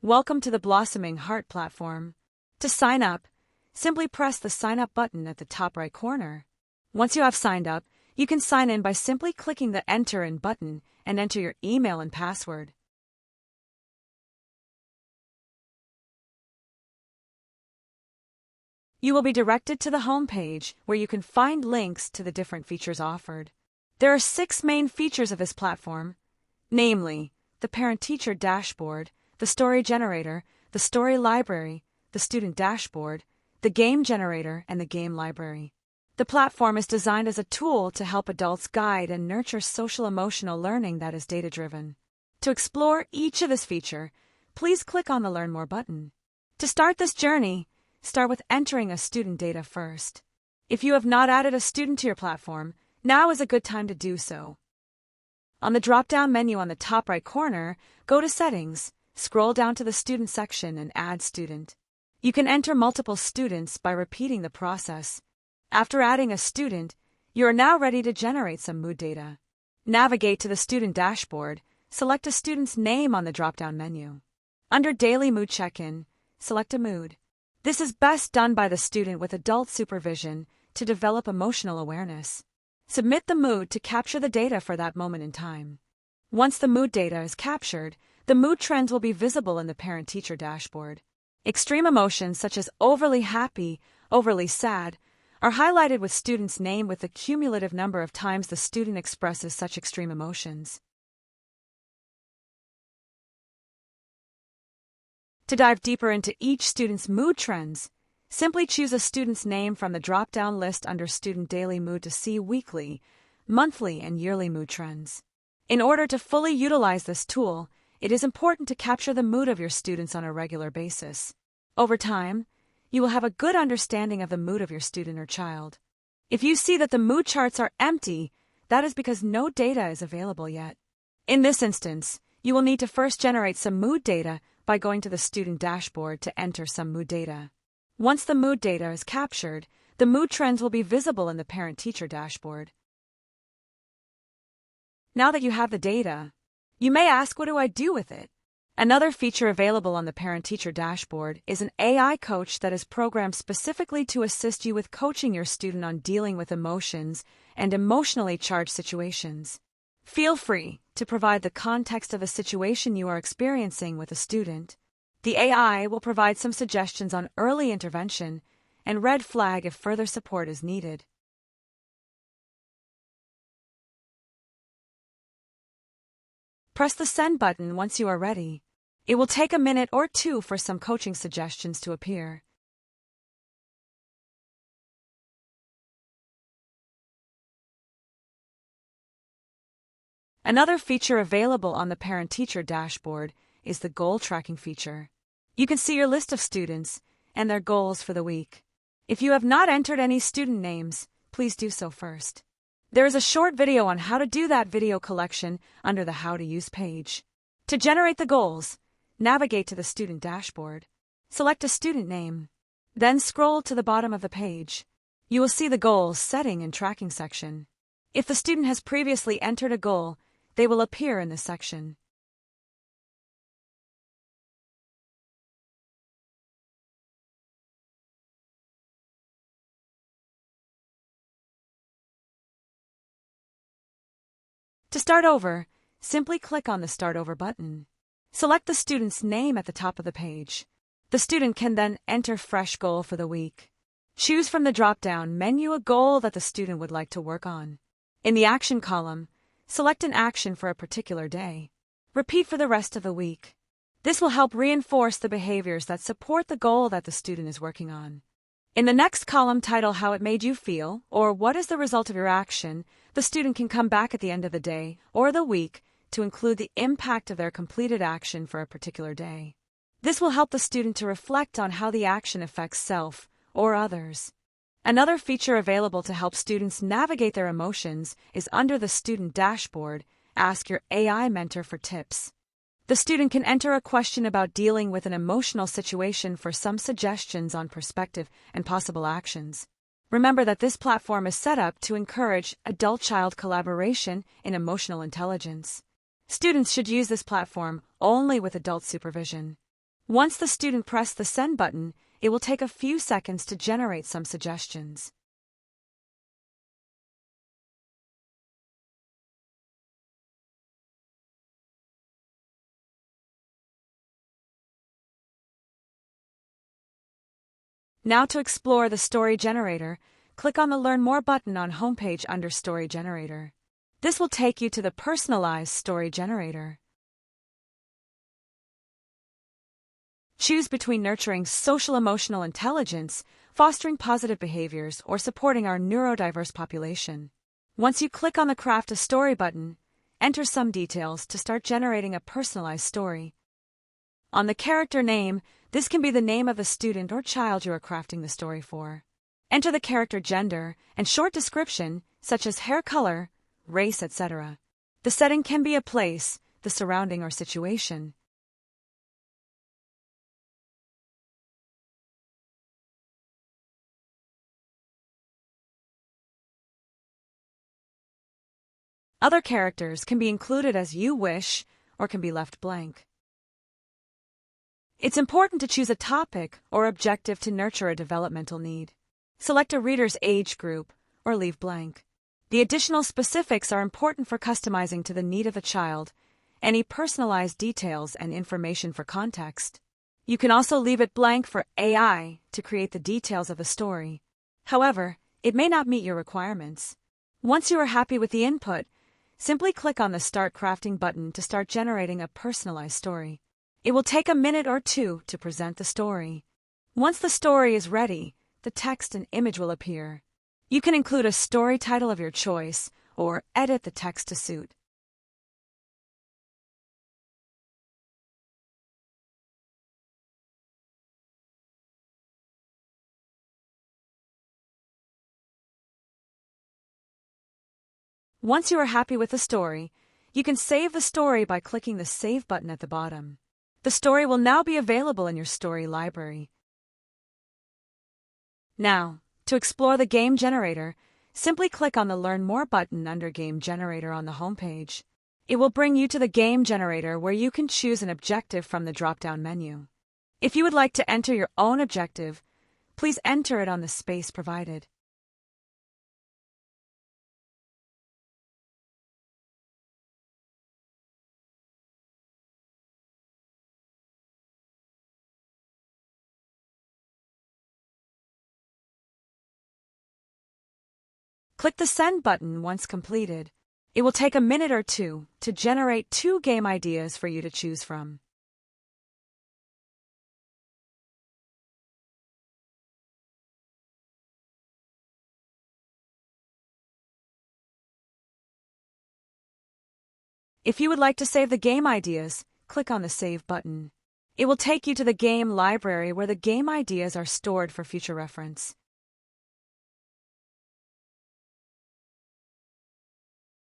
Welcome to the Blossoming Heart platform. To sign up, simply press the Sign Up button at the top right corner. Once you have signed up, you can sign in by simply clicking the Enter In button and enter your email and password. You will be directed to the home page where you can find links to the different features offered. There are 6 main features of this platform, namely the Parent-Teacher Dashboard, the Story Generator, the Story Library, the Student Dashboard, the Game Generator, and the Game Library. The platform is designed as a tool to help adults guide and nurture social-emotional learning that is data-driven. To explore each of this feature, please click on the Learn More button. To start this journey, start with entering a student data first. If you have not added a student to your platform, now is a good time to do so. On the drop-down menu on the top right corner, go to Settings, scroll down to the Student section and add Student. You can enter multiple students by repeating the process. After adding a student, you are now ready to generate some mood data. Navigate to the Student Dashboard, select a student's name on the drop-down menu. Under Daily Mood Check-in, select a mood. This is best done by the student with adult supervision to develop emotional awareness. Submit the mood to capture the data for that moment in time. Once the mood data is captured, the mood trends will be visible in the Parent-Teacher Dashboard. Extreme emotions such as overly happy, overly sad, are highlighted with student's name with the cumulative number of times the student expresses such extreme emotions. To dive deeper into each student's mood trends, simply choose a student's name from the drop-down list under Student Daily Mood to see weekly, monthly, and yearly mood trends. In order to fully utilize this tool, it is important to capture the mood of your students on a regular basis. Over time, you will have a good understanding of the mood of your student or child. If you see that the mood charts are empty, that is because no data is available yet. In this instance, you will need to first generate some mood data by going to the Student Dashboard to enter some mood data. Once the mood data is captured, the mood trends will be visible in the Parent-Teacher Dashboard. Now that you have the data, you may ask, what do I do with it? Another feature available on the Parent-Teacher Dashboard is an AI coach that is programmed specifically to assist you with coaching your student on dealing with emotions and emotionally charged situations. Feel free to provide the context of a situation you are experiencing with a student. The AI will provide some suggestions on early intervention and red flag if further support is needed. Press the Send button once you are ready. It will take a minute or two for some coaching suggestions to appear. Another feature available on the Parent-Teacher Dashboard is the Goal Tracking feature. You can see your list of students and their goals for the week. If you have not entered any student names, please do so first. There is a short video on how to do that video collection under the How to Use page. To generate the goals, navigate to the Student Dashboard. Select a student name. Then scroll to the bottom of the page. You will see the Goals, Setting, and Tracking section. If the student has previously entered a goal, they will appear in this section. To start over, simply click on the Start Over button. Select the student's name at the top of the page. The student can then enter fresh goal for the week. Choose from the drop-down menu a goal that the student would like to work on. In the Action column, select an action for a particular day. Repeat for the rest of the week. This will help reinforce the behaviors that support the goal that the student is working on. In the next column, title How It Made You Feel, or What is the result of your action, the student can come back at the end of the day or the week to include the impact of their completed action for a particular day. This will help the student to reflect on how the action affects self or others. Another feature available to help students navigate their emotions is under the Student Dashboard, Ask Your AI Mentor for tips. The student can enter a question about dealing with an emotional situation for some suggestions on perspective and possible actions. Remember that this platform is set up to encourage adult-child collaboration in emotional intelligence. Students should use this platform only with adult supervision. Once the student presses the send button, it will take a few seconds to generate some suggestions. Now to explore the story generator, click on the Learn More button on homepage under Story Generator. This will take you to the personalized story generator. Choose between nurturing social-emotional intelligence, fostering positive behaviors, or supporting our neurodiverse population. Once you click on the Craft a Story button, enter some details to start generating a personalized story. On the character name, this can be the name of the student or child you are crafting the story for. Enter the character gender and short description, such as hair color, race, etc. The setting can be a place, the surrounding, or situation. Other characters can be included as you wish or can be left blank. It's important to choose a topic or objective to nurture a developmental need. Select a reader's age group or leave blank. The additional specifics are important for customizing to the need of a child, any personalized details and information for context. You can also leave it blank for AI to create the details of the story. However, it may not meet your requirements. Once you are happy with the input, simply click on the Start Crafting button to start generating a personalized story. It will take a minute or two to present the story. Once the story is ready, the text and image will appear. You can include a story title of your choice or edit the text to suit. Once you are happy with the story, you can save the story by clicking the Save button at the bottom. The story will now be available in your story library. Now, to explore the game generator, simply click on the Learn More button under Game Generator on the homepage. It will bring you to the game generator where you can choose an objective from the drop-down menu. If you would like to enter your own objective, please enter it on the space provided. Click the Send button once completed. It will take a minute or two to generate 2 game ideas for you to choose from. If you would like to save the game ideas, click on the Save button. It will take you to the game library where the game ideas are stored for future reference.